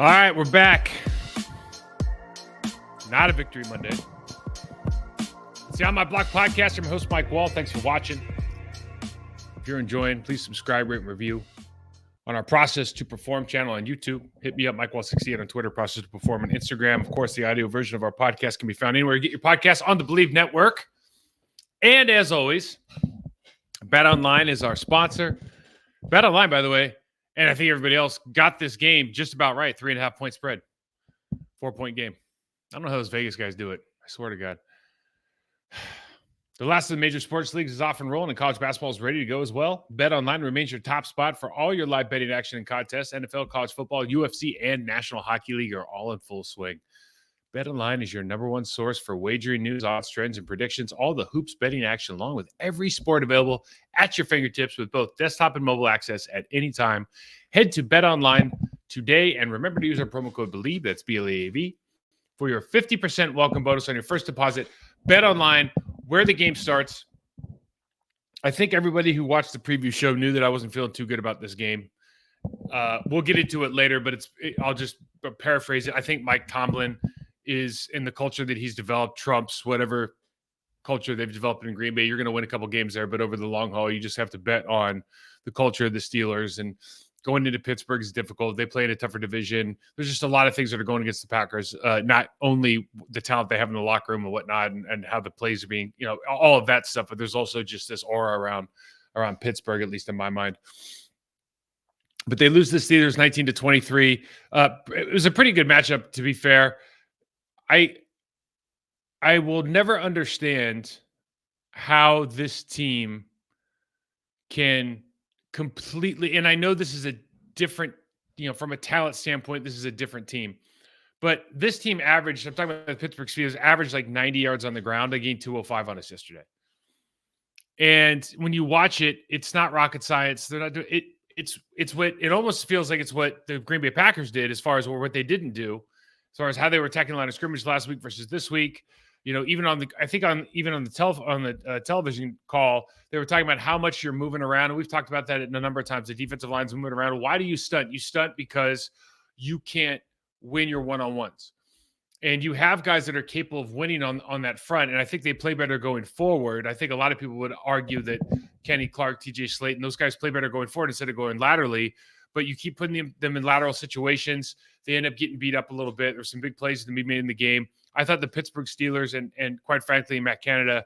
All right, we're back. Not a Victory Monday. It's the On My Block podcast. I'm your host, Mike Wall. Thanks for watching. If you're enjoying, please subscribe, rate, and review on our Process to Perform channel on YouTube. Hit me up, Mike Wall68 on Twitter, Process to Perform on Instagram. Of course, the audio version of our podcast can be found anywhere you get your podcast on the Believe Network. And as always, BetOnline is our sponsor. BetOnline, by the way, and I think everybody else got this game just about right. 3.5 point spread. 4-point game. I don't know how those Vegas guys do it. I swear to God. The last of the major sports leagues is off and rolling, and college basketball is ready to go as well. BetOnline remains your top spot for all your live betting action and contests. NFL, college football, UFC, and National Hockey League are all in full swing. BetOnline is your number one source for wagering news, odds, trends, and predictions. All the hoops betting action, along with every sport available at your fingertips with both desktop and mobile access at any time. Head to BetOnline today and remember to use our promo code BELIEVE, that's BLEAV, for your 50% welcome bonus on your first deposit. BetOnline, where the game starts. I think everybody who watched the preview show knew that I wasn't feeling too good about this game. We'll get into it later, but I'll just paraphrase it. I think Mike Tomlin is in the culture that he's developed, trumps whatever culture they've developed in Green Bay. You're going to win a couple games there, but over the long haul, you just have to bet on the culture of the Steelers. And going into Pittsburgh is difficult. They play in a tougher division. There's just a lot of things that are going against the Packers, not only the talent they have in the locker room and whatnot and how the plays are being, all of that stuff, but there's also just this aura around Pittsburgh, at least in my mind. But they lose the Steelers 19-23. It was a pretty good matchup, to be fair. I will never understand how this team can completely, and I know this is a different, from a talent standpoint, this is a different team. But this team averaged, I'm talking about the Pittsburgh Steelers, averaged like 90 yards on the ground. They gained 205 on us yesterday. And when you watch it, it's not rocket science. They're not doing it. It's what it almost feels like it's what the Green Bay Packers did as far as what they didn't do. As far as how they were attacking the line of scrimmage last week versus this week, even on the television call, they were talking about how much you're moving around. And we've talked about that a number of times. The defensive line's moving around. Why do you stunt? You stunt because you can't win your one-on-ones. And you have guys that are capable of winning on that front. And I think they play better going forward. I think a lot of people would argue that Kenny Clark, TJ Slayton, those guys play better going forward instead of going laterally. But you keep putting them in lateral situations. They end up getting beat up a little bit. There's some big plays to be made in the game. I thought the Pittsburgh Steelers and quite frankly, Matt Canada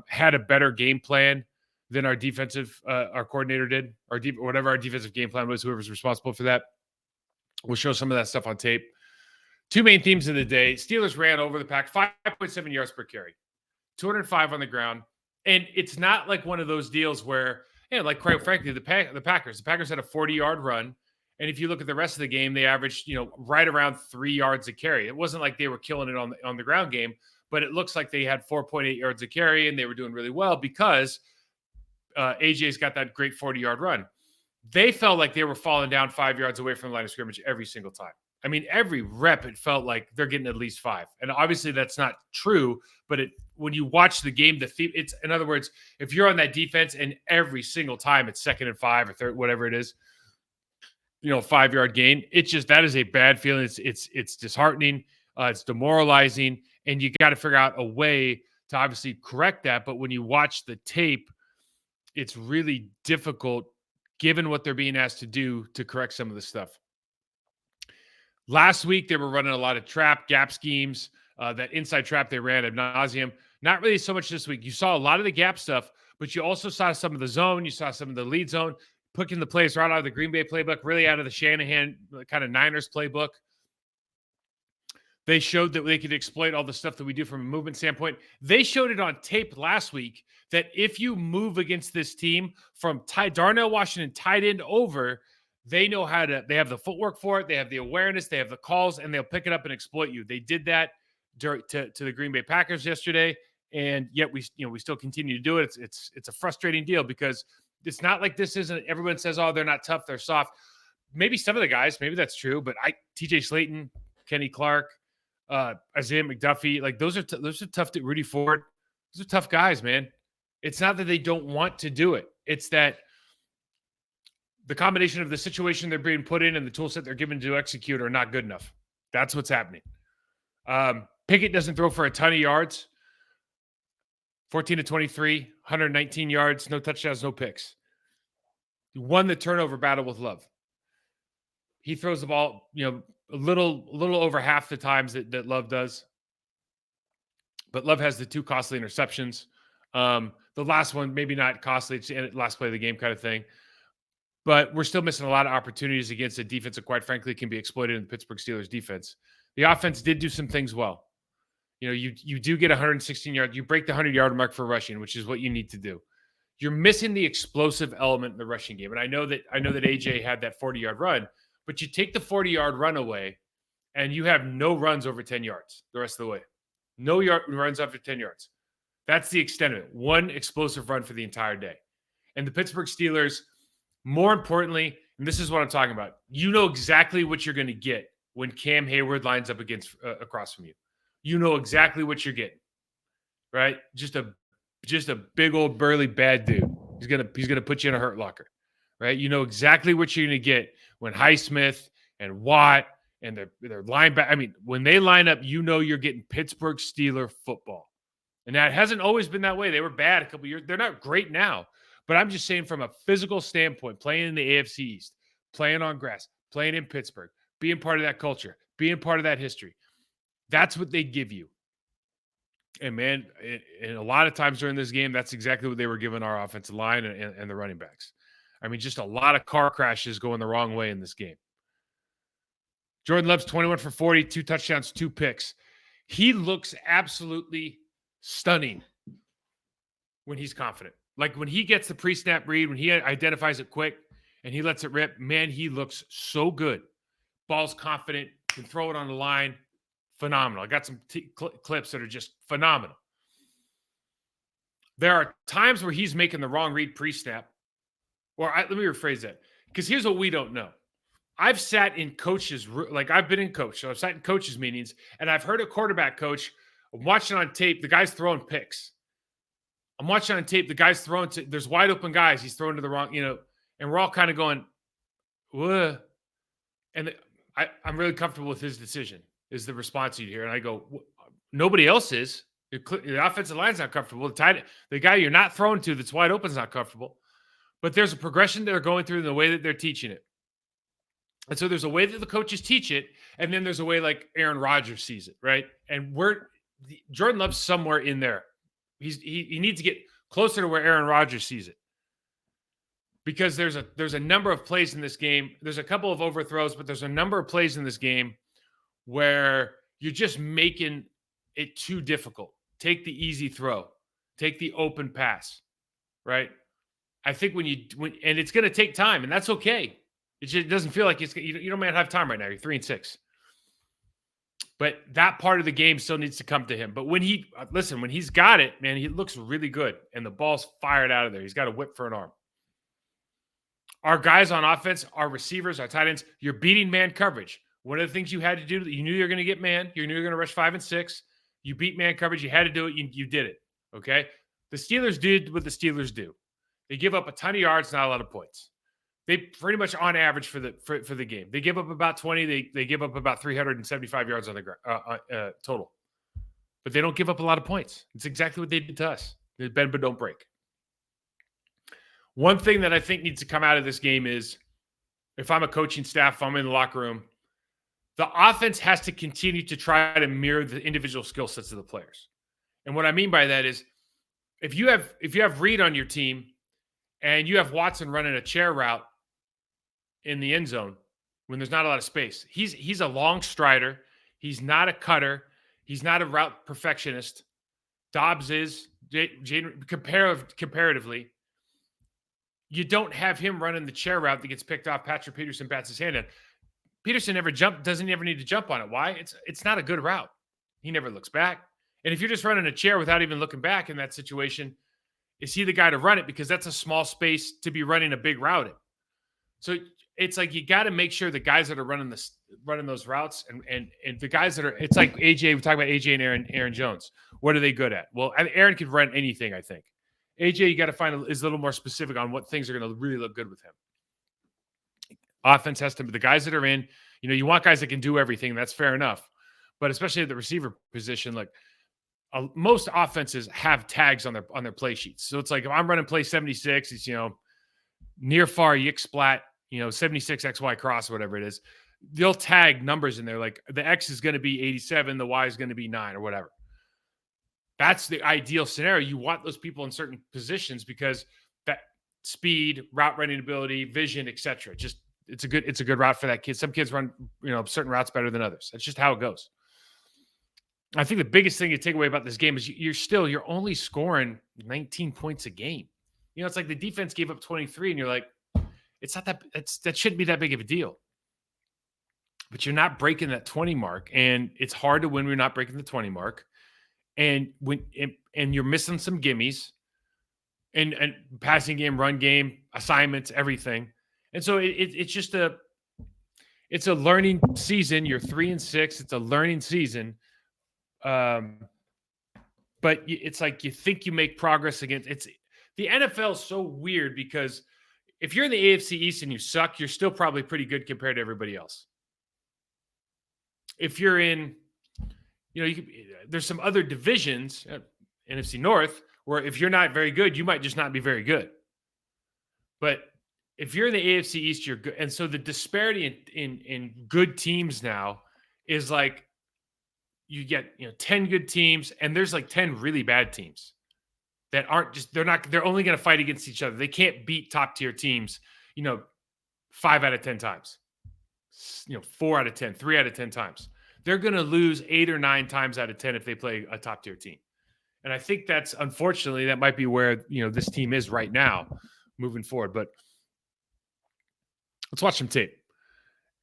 had a better game plan than our defensive, our coordinator did, whatever our defensive game plan was, whoever's responsible for that. We'll show some of that stuff on tape. Two main themes of the day. Steelers ran over the Pack, 5.7 yards per carry, 205 on the ground. And it's not like one of those deals where, like quite frankly, the Packers had a 40-yard run. And if you look at the rest of the game, they averaged, right around 3 yards a carry. It wasn't like they were killing it on the ground game, but it looks like they had 4.8 yards a carry and they were doing really well because AJ's got that great 40-yard run. They felt like they were falling down 5 yards away from the line of scrimmage every single time. I mean, every rep, it felt like they're getting at least 5. And obviously that's not true, but when you watch the game, it's, in other words, if you're on that defense and every single time it's 2nd and 5 or third, whatever it is, 5-yard gain, that is a bad feeling. It's disheartening. It's demoralizing. And you got to figure out a way to obviously correct that. But when you watch the tape, it's really difficult given what they're being asked to do to correct some of the stuff. Last week, they were running a lot of gap schemes. That inside trap they ran ad nauseum. Not really so much this week. You saw a lot of the gap stuff, but you also saw some of the zone. You saw some of the lead zone, picking the plays right out of the Green Bay playbook, really out of the Shanahan kind of Niners playbook. They showed that they could exploit all the stuff that we do from a movement standpoint. They showed it on tape last week that if you move against this team from Darnell Washington tight end over, they know how to, they have the footwork for it. They have the awareness, they have the calls, and they'll pick it up and exploit you. They did that to the Green Bay Packers yesterday. And yet we still continue to do it. It's a frustrating deal because it's not like this isn't, everyone says, oh, they're not tough, they're soft. Maybe some of the guys, maybe that's true, but TJ Slayton, Kenny Clark, Isaiah McDuffie, like those are tough. Rudy Ford, those are tough guys, man. It's not that they don't want to do it. It's that the combination of the situation they're being put in and the tool set they're given to execute are not good enough. That's what's happening. Pickett doesn't throw for a ton of yards. 14 to 23, 119 yards, no touchdowns, no picks. He won the turnover battle with Love. He throws the ball, a little over half the times that Love does. But Love has the 2 costly interceptions. The last one, maybe not costly, it's the last play of the game kind of thing. But we're still missing a lot of opportunities against a defense that, quite frankly, can be exploited in the Pittsburgh Steelers defense. The offense did do some things well. You do get 116 yards. You break the 100-yard mark for rushing, which is what you need to do. You're missing the explosive element in the rushing game. And I know that AJ had that 40-yard run, but you take the 40-yard run away and you have no runs over 10 yards the rest of the way. No runs after 10 yards. That's the extent of it. One explosive run for the entire day. And the Pittsburgh Steelers, more importantly, and this is what I'm talking about, you know exactly what you're going to get when Cam Hayward lines up across from you. You know exactly what you're getting, right? Just a big old burly bad dude. He's gonna put you in a hurt locker, right? You know exactly what you're gonna get when Highsmith and Watt and their linebacker. I mean, when they line up, you know you're getting Pittsburgh Steeler football, and that hasn't always been that way. They were bad a couple years. They're not great now, but I'm just saying from a physical standpoint, playing in the AFC East, playing on grass, playing in Pittsburgh, being part of that culture, being part of that history. That's what they give you. And, man, and a lot of times during this game, that's exactly what they were giving our offensive line and the running backs. I mean, just a lot of car crashes going the wrong way in this game. Jordan Love's 21 for 40, 2 touchdowns, 2 picks. He looks absolutely stunning when he's confident. Like when he gets the pre-snap read, when he identifies it quick and he lets it rip, man, he looks so good. Ball's confident, can throw it on the line. Phenomenal. I got some clips that are just phenomenal. There are times where he's making the wrong read pre-snap. Let me rephrase that. Because here's what we don't know. I've sat in coaches, like I've been in coach, so I've sat in coaches meetings, and I've heard a quarterback coach, I'm watching on tape, the guy's throwing picks. I'm watching on tape, the guy's throwing there's wide open guys, he's throwing to the wrong, and we're all kind of going, whoa. And I'm really comfortable with his decision. Is the response you hear. And I go, nobody else is. The offensive line's not comfortable. The guy you're not throwing to that's wide open is not comfortable. But there's a progression they're going through in the way that they're teaching it. And so there's a way that the coaches teach it, and then there's a way like Aaron Rodgers sees it, right? And Jordan Love's somewhere in there. He needs to get closer to where Aaron Rodgers sees it. Because there's a number of plays in this game. There's a couple of overthrows, but there's a number of plays in this game where you're just making it too difficult. Take the easy throw. Take the open pass, right? I think and it's going to take time, and that's okay. It just doesn't feel like you don't have time right now. You're 3-6. But that part of the game still needs to come to him. But when he's got it, man, he looks really good, and the ball's fired out of there. He's got a whip for an arm. Our guys on offense, our receivers, our tight ends, you're beating man coverage. One of the things you had to do, you knew you were going to get man. You knew you were going to rush 5 and 6. You beat man coverage. You had to do it. You did it. Okay? The Steelers did what the Steelers do. They give up a ton of yards, not a lot of points. They pretty much on average for the game. They give up about 20. They give up about 375 yards on the ground total. But they don't give up a lot of points. It's exactly what they did to us. They bend but don't break. One thing that I think needs to come out of this game is, if I'm a coaching staff, if I'm in the locker room, the offense has to continue to try to mirror the individual skill sets of the players. And what I mean by that is, if you have Reed on your team and you have Watson running a chair route in the end zone when there's not a lot of space, he's a long strider. He's not a cutter. He's not a route perfectionist. Dobbs is comparatively. You don't have him running the chair route that gets picked off. Patrick Peterson bats his hand in. Peterson doesn't ever need to jump on it. Why? It's not a good route. He never looks back. And if you're just running a chair without even looking back in that situation, is he the guy to run it? Because that's a small space to be running a big route in. So it's like you got to make sure the guys that are running those routes and the guys that are, it's like AJ, we talk about AJ and Aaron Jones. What are they good at? Well, Aaron could run anything, I think. AJ, you got to find is a little more specific on what things are going to really look good with him. Offense has to, the guys that are in, you want guys that can do everything. That's fair enough. But especially at the receiver position, like most offenses have tags on their play sheets. So it's like if I'm running play 76, it's near far yick splat, 76 XY cross, whatever it is. They'll tag numbers in there. Like the X is going to be 87, the Y is going to be 9 or whatever. That's the ideal scenario. You want those people in certain positions because that speed, route running ability, vision, etc. Just it's a good route for that kid. Some kids run, certain routes better than others. That's just how it goes. I think the biggest thing you take away about this game is you're only scoring 19 points a game. It's like the defense gave up 23 and you're like, it's not that shouldn't be that big of a deal. But you're not breaking that 20 mark, and it's hard to win when you're not breaking the 20 mark. And you're missing some gimmies and passing game, run game, assignments, everything. And so it's just it's a learning season. You're 3-6. It's a learning season. But it's like you think you make progress against the NFL is so weird because if you're in the AFC East and you suck, you're still probably pretty good compared to everybody else. If you're in, there's some other divisions, NFC North, where if you're not very good, you might just not be very good. But if you're in the AFC East, you're good. And so the disparity in good teams now is like you get 10 good teams, and there's like 10 really bad teams that they're only going to fight against each other. They can't beat top tier teams, 5 out of 10 times. 4 out of 10, 3 out of 10 times. They're going to lose 8 or 9 times out of 10 if they play a top tier team. And I think unfortunately, that might be where, this team is right now moving forward. But let's watch some tape.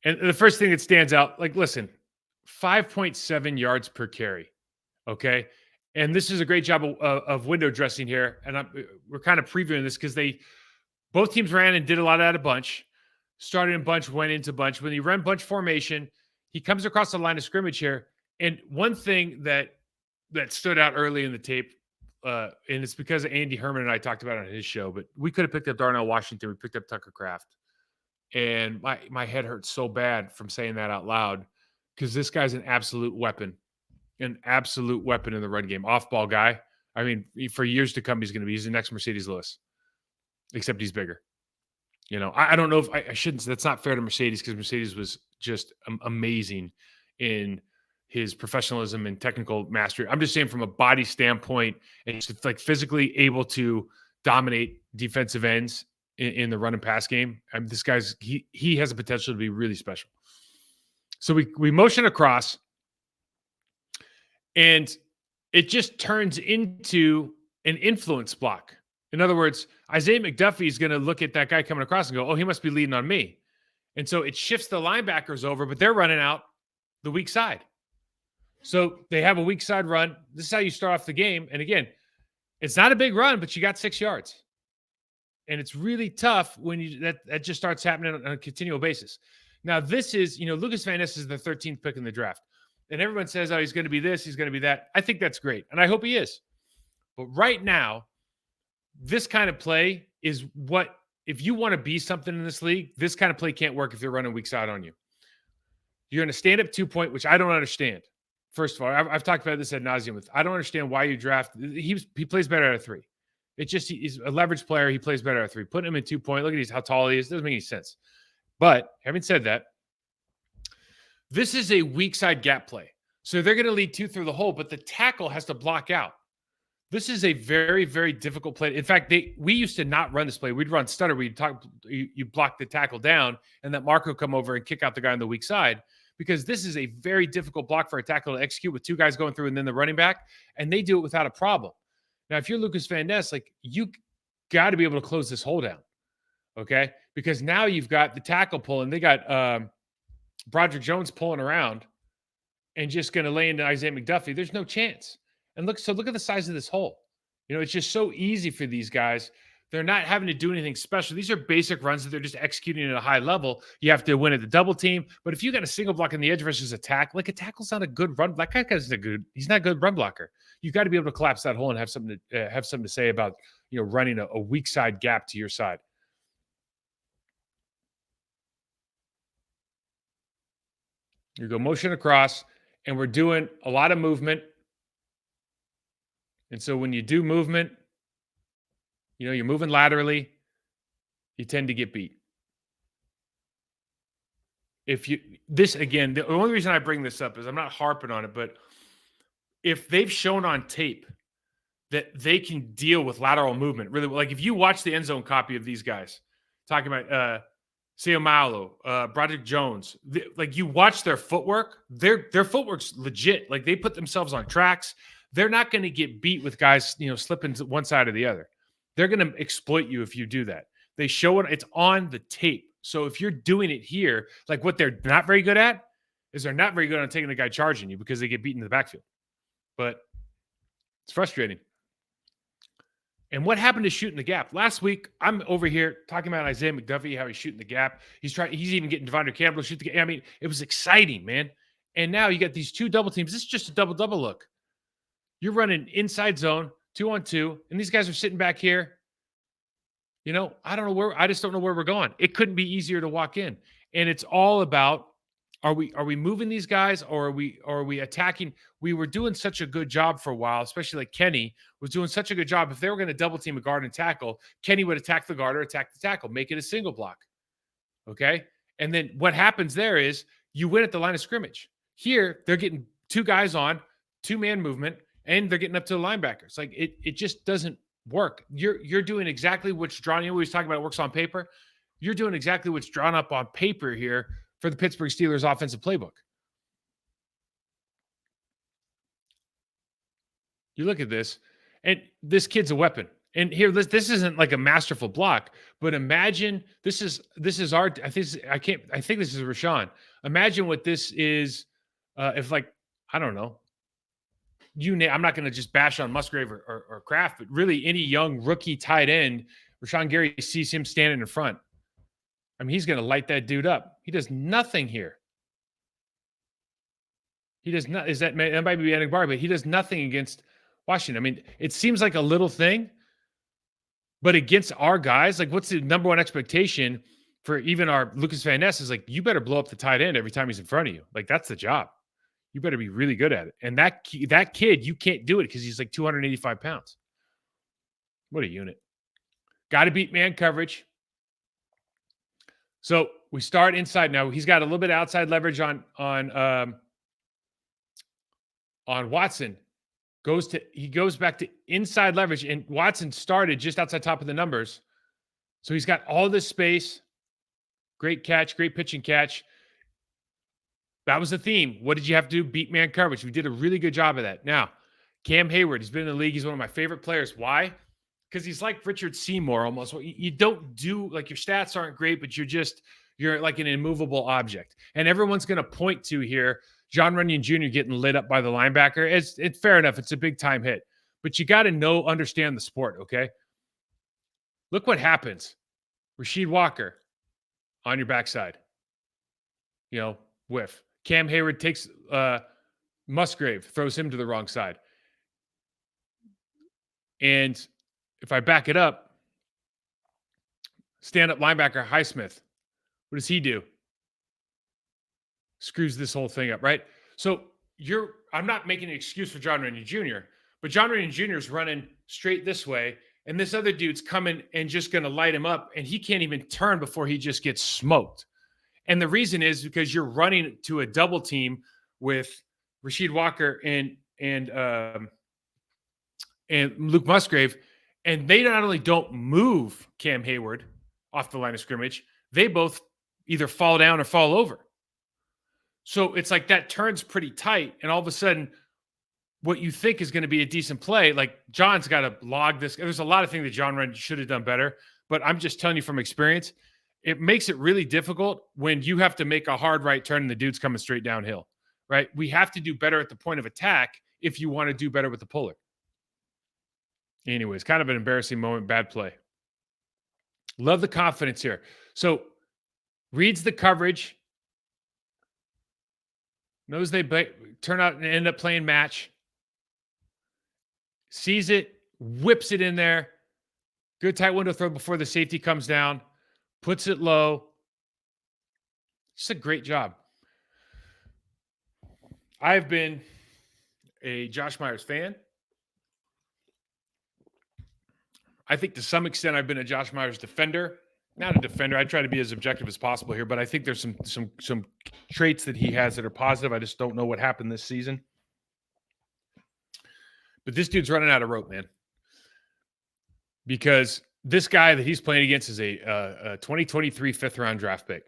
And the first thing that stands out, like, listen, 5.7 yards per carry. Okay. And this is a great job of window dressing here. And we're kind of previewing this because both teams ran and did a lot out of bunch. Started in bunch, went into bunch. When he ran bunch formation, he comes across the line of scrimmage here. And one thing that stood out early in the tape, and it's because Andy Herman and I talked about it on his show, but we could have picked up Darnell Washington. We picked up Tucker Kraft. And my head hurts so bad from saying that out loud because this guy's an absolute weapon in the run game. Off-ball guy. I mean, for years to come, he's the next Mercedes Lewis, except he's bigger. I don't know if I shouldn't. That's not fair to Mercedes because Mercedes was just amazing in his professionalism and technical mastery. I'm just saying from a body standpoint and just like physically able to dominate defensive ends in the run and pass game. This guy's he has the potential to be really special. So we motion across, and it just turns into an influence block. In other words, Isaiah McDuffie is going to look at that guy coming across and go, oh, he must be leading on me. And so it shifts the linebackers over, but they're running out the weak side. So they have a weak side run. This is how you start off the game. And again, it's not a big run, but you got 6 yards. And it's really tough when that just starts happening on a continual basis. Now, this is, Lucas Van Ness is the 13th pick in the draft. And everyone says, oh, he's going to be this, he's going to be that. I think that's great. And I hope he is. But right now, this kind of play is what, if you want to be something in this league, this kind of play can't work if they're running weak side on you. You're going to stand up 2-point, which I don't understand. First of all, I've talked about this ad nauseum I don't understand why you draft. He plays better at a 3. It's just he's a leverage player. He plays better at 3. Putting him in 2-point. Look at how tall he is. Doesn't make any sense. But having said that, this is a weak side gap play. So they're going to lead 2 through the hole, but the tackle has to block out. This is a very, very difficult play. In fact, we used to not run this play. We'd run stutter. You block the tackle down, and that marker would come over and kick out the guy on the weak side, because this is a very difficult block for a tackle to execute with 2 guys going through and then the running back, and they do it without a problem. Now, if you're Lucas Van Ness, like, you got to be able to close this hole down, okay? Because now you've got the tackle pulling. They got Broderick Jones pulling around and just going to lay into Isaiah McDuffie. There's no chance. And look at the size of this hole. It's just so easy for these guys. They're not having to do anything special. These are basic runs that they're just executing at a high level. You have to win at the double team. But if you got a single block on the edge versus a tackle, a tackle's not a good run. That guy's he's not a good run blocker. You've got to be able to collapse that hole and have something to say about, running a weak side gap to your side. You go motion across, and we're doing a lot of movement. And so when you do movement, you're moving laterally, you tend to get beat. If you this again, the only reason I bring this up is I'm not harping on it, but if they've shown on tape that they can deal with lateral movement really well. Like if you watch the end zone copy of these guys talking about Seumalo, Broderick Jones, like you watch their footwork, their footwork's legit. Like they put themselves on tracks. They're not going to get beat with guys, slipping to one side or the other. They're going to exploit you if you do that. They show it, it's on the tape. So if you're doing it here, like what they're not very good at is they're not very good on taking the guy charging you because they get beaten in the backfield. But it's frustrating. And what happened to shooting the gap? Last week, I'm over here talking about Isaiah McDuffie, how he's shooting the gap. He's even getting Devondre Campbell to shoot the gap. I mean, it was exciting, man. And now you got these two double teams. This is just a double look. You're running inside zone, 2-on-2, and these guys are sitting back here. I just don't know where we're going. It couldn't be easier to walk in. And it's all about, are we moving these guys, or are we attacking? We were doing such a good job for a while, especially like Kenny was doing such a good job. If they were going to double team a guard and tackle, Kenny would attack the guard or attack the tackle, make it a single block. Okay. And then what happens there is you win at the line of scrimmage. Here, they're getting two guys on, 2-man movement, and they're getting up to the linebackers. Like it just doesn't work. You're doing exactly what's drawn. We always talk about it works on paper. You're doing exactly what's drawn up on paper here for the Pittsburgh Steelers offensive playbook. You look at this, and this kid's a weapon. And here, this isn't like a masterful block, but imagine this is our. I think this is Rashawn. Imagine what this is. If I don't know, I'm not going to just bash on Musgrave or Kraft, but really any young rookie tight end, Rashawn Gary sees him standing in front. I mean, he's going to light that dude up. He does nothing here. He does not. That might be Yannick Barr, but he does nothing against Washington. I mean, it seems like a little thing, but against our guys, like what's the number one expectation for even our Lucas Van Ness is like, you better blow up the tight end every time he's in front of you. Like that's the job. You better be really good at it. And that kid, you can't do it because he's like 285 pounds. What a unit. Got to beat man coverage. So we start inside now. He's got a little bit of outside leverage on Watson. He goes back to inside leverage, and Watson started just outside top of the numbers. So he's got all this space. Great catch, great pitch and catch. That was the theme. What did you have to do? Beat man coverage. We did a really good job of that. Now, Cam Hayward, he's been in the league. He's one of my favorite players. Why? Because he's like Richard Seymour almost. You don't do, like your stats aren't great, but you're like an immovable object. And everyone's going to point to here, John Runyon Jr. getting lit up by the linebacker. It's fair enough. It's a big time hit. But you got to understand the sport, okay? Look what happens. Rasheed Walker on your backside. Whiff. Cam Hayward takes Musgrave, throws him to the wrong side. And if I back it up, stand-up linebacker Highsmith, what does he do? Screws this whole thing up, right? So I'm not making an excuse for John Runyon Jr., but John Runyon Jr. is running straight this way, and this other dude's coming and just going to light him up, and he can't even turn before he just gets smoked. And the reason is because you're running to a double team with Rasheed Walker and Luke Musgrave, and they not only don't move Cam Hayward off the line of scrimmage, they both either fall down or fall over. So it's like that turns pretty tight, and all of a sudden, what you think is going to be a decent play, like John's got to log this. There's a lot of things that John Runyon should have done better, but I'm just telling you from experience, it makes it really difficult when you have to make a hard right turn and the dude's coming straight downhill, right? We have to do better at the point of attack if you want to do better with the puller. Anyways, kind of an embarrassing moment, bad play. Love the confidence here. So reads the coverage, knows they turn out and end up playing match, sees it, whips it in there. Good tight window throw before the safety comes down. Puts it low. Just a great job. I've been a Josh Myers fan. I think to some extent I've been a Josh Myers defender. Not a defender. I try to be as objective as possible here, but I think there's some traits that he has that are positive. I just don't know what happened this season. But this dude's running out of rope, man. Because this guy that he's playing against is a 2023 fifth-round draft pick.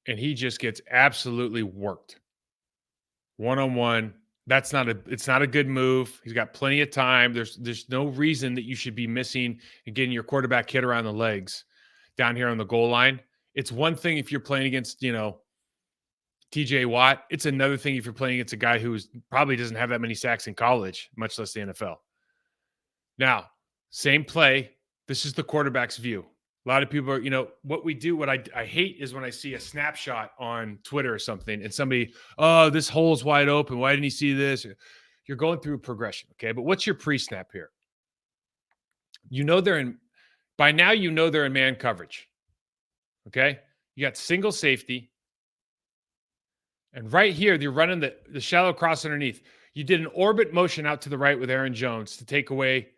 And he just gets absolutely worked. One-on-one. It's not a good move. He's got plenty of time. There's no reason that you should be missing and getting your quarterback hit around the legs down here on the goal line. It's one thing if you're playing against, TJ Watt. It's another thing if you're playing against a guy who probably doesn't have that many sacks in college, much less the NFL. Now, same play. This is the quarterback's view. A lot of people are, what we do, what I hate is when I see a snapshot on Twitter or something and somebody, oh, this hole's wide open. Why didn't he see this? You're going through a progression, okay? But what's your pre-snap here? By now they're in man coverage, okay? You got single safety. And right here, you're running the shallow cross underneath. You did an orbit motion out to the right with Aaron Jones to take away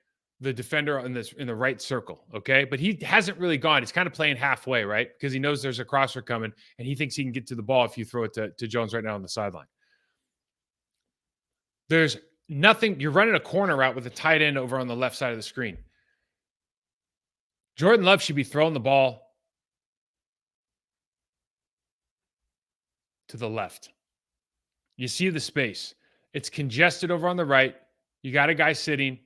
the defender in the right circle, okay? But he hasn't really gone. He's kind of playing halfway, right? Because he knows there's a crosser coming, and he thinks he can get to the ball if you throw it to Jones right now on the sideline. There's nothing. You're running a corner route with a tight end over on the left side of the screen. Jordan Love should be throwing the ball to the left. You see the space. It's congested over on the right. You got a guy sitting.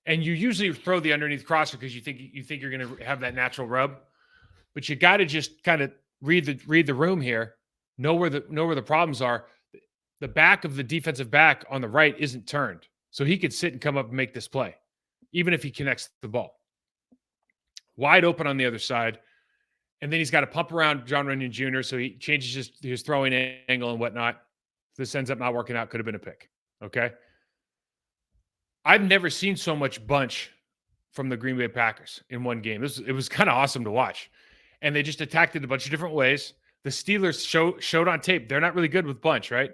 And you usually throw the underneath crosser because you think you're going to have that natural rub, but you got to just kind of read the room here, know where the problems are. The back of the defensive back on the right isn't turned, so he could sit and come up and make this play, even if he connects the ball. Wide open on the other side, and then he's got to pump around John Runyon Jr., so he changes his throwing angle and whatnot. This ends up not working out. Could have been a pick. Okay. I've never seen so much bunch from the Green Bay Packers in one game. It was kind of awesome to watch. And they just attacked it a bunch of different ways. The Steelers showed on tape. They're not really good with bunch, right?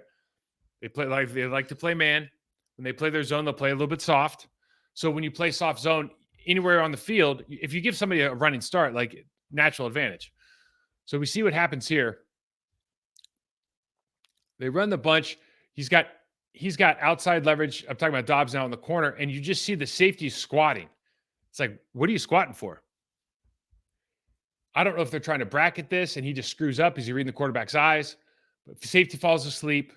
They like to play man. When they play their zone, they'll play a little bit soft. So when you play soft zone anywhere on the field, if you give somebody a running start, like natural advantage. So we see what happens here. They run the bunch. He's got outside leverage. I'm talking about Dobbs now in the corner, and you just see the safety squatting. It's like, what are you squatting for? I don't know if they're trying to bracket this, and he just screws up. Is he reading the quarterback's eyes? But safety falls asleep.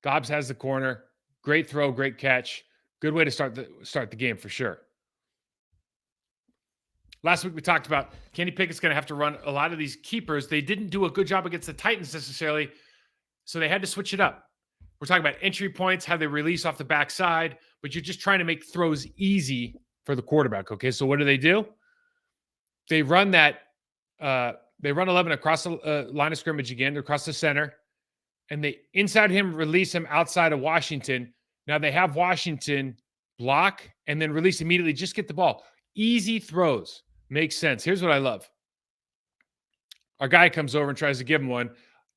Dobbs has the corner. Great throw, great catch. Good way to start the game for sure. Last week we talked about Kenny Pickett's going to have to run a lot of these keepers. They didn't do a good job against the Titans necessarily, so they had to switch it up. We're talking about entry points, how they release off the backside, but you're just trying to make throws easy for the quarterback. Okay, so what do? They run that. They run 11 across the line of scrimmage again, across the center, and they inside him, release him outside of Washington. Now they have Washington block and then release immediately. Just get the ball. Easy throws. Makes sense. Here's what I love. Our guy comes over and tries to give him one.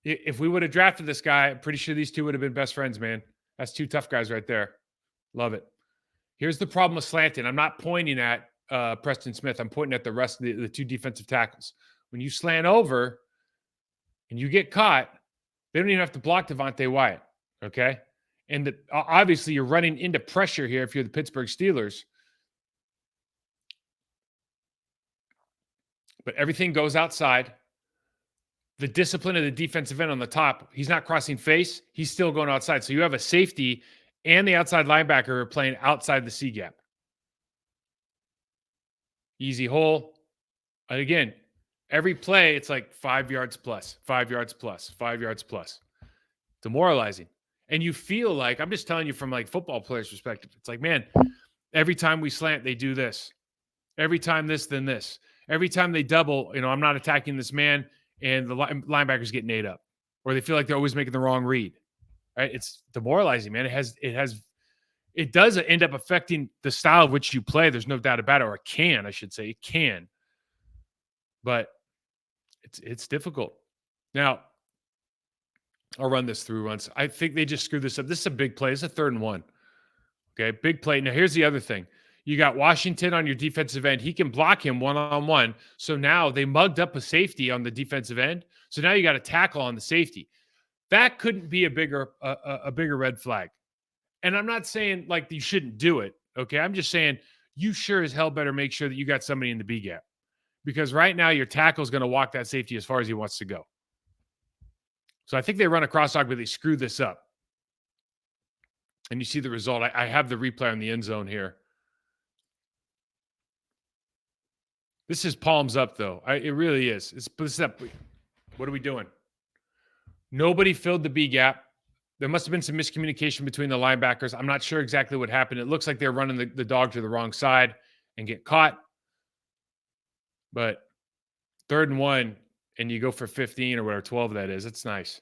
If we would have drafted this guy, I'm pretty sure these two would have been best friends, man. That's two tough guys right there. Love it. Here's the problem with slanting. I'm not pointing at Preston Smith. I'm pointing at the rest of the two defensive tackles. When you slant over and you get caught, they don't even have to block Devontae Wyatt, okay? And obviously you're running into pressure here if you're the Pittsburgh Steelers. But everything goes outside. The discipline of the defensive end on the top, he's not crossing face. He's still going outside. So you have a safety and the outside linebacker playing outside the C gap. Easy hole. And again, every play, it's like 5 yards plus, 5 yards plus, 5 yards plus. Demoralizing. And you feel like, I'm just telling you from like football players' perspective, it's like, man, every time we slant, they do this. Every time this, then this. Every time they double, I'm not attacking this man, and the linebackers get ate up, or they feel like they're always making the wrong read. Right? It's demoralizing, man. It does end up affecting the style of which you play. There's no doubt about it, or it can, I should say. It can. But it's difficult. Now, I'll run this through once. I think they just screwed this up. This is a big play. It's a 3rd and 1. Okay, big play. Now, here's the other thing. You got Washington on your defensive end. He can block him one-on-one. So now they mugged up a safety on the defensive end. So now you got a tackle on the safety. That couldn't be a bigger red flag. And I'm not saying like you shouldn't do it. Okay, I'm just saying you sure as hell better make sure that you got somebody in the B gap, because right now your tackle is going to walk that safety as far as he wants to go. So I think they run a cross-dog, but they screw this up. And you see the result. I have the replay on the end zone here. This is palms up, though. It really is. It's up. What are we doing? Nobody filled the B gap. There must have been some miscommunication between the linebackers. I'm not sure exactly what happened. It looks like they're running the dog to the wrong side and get caught. But 3rd and 1, and you go for 15 or whatever, 12 that is. It's nice.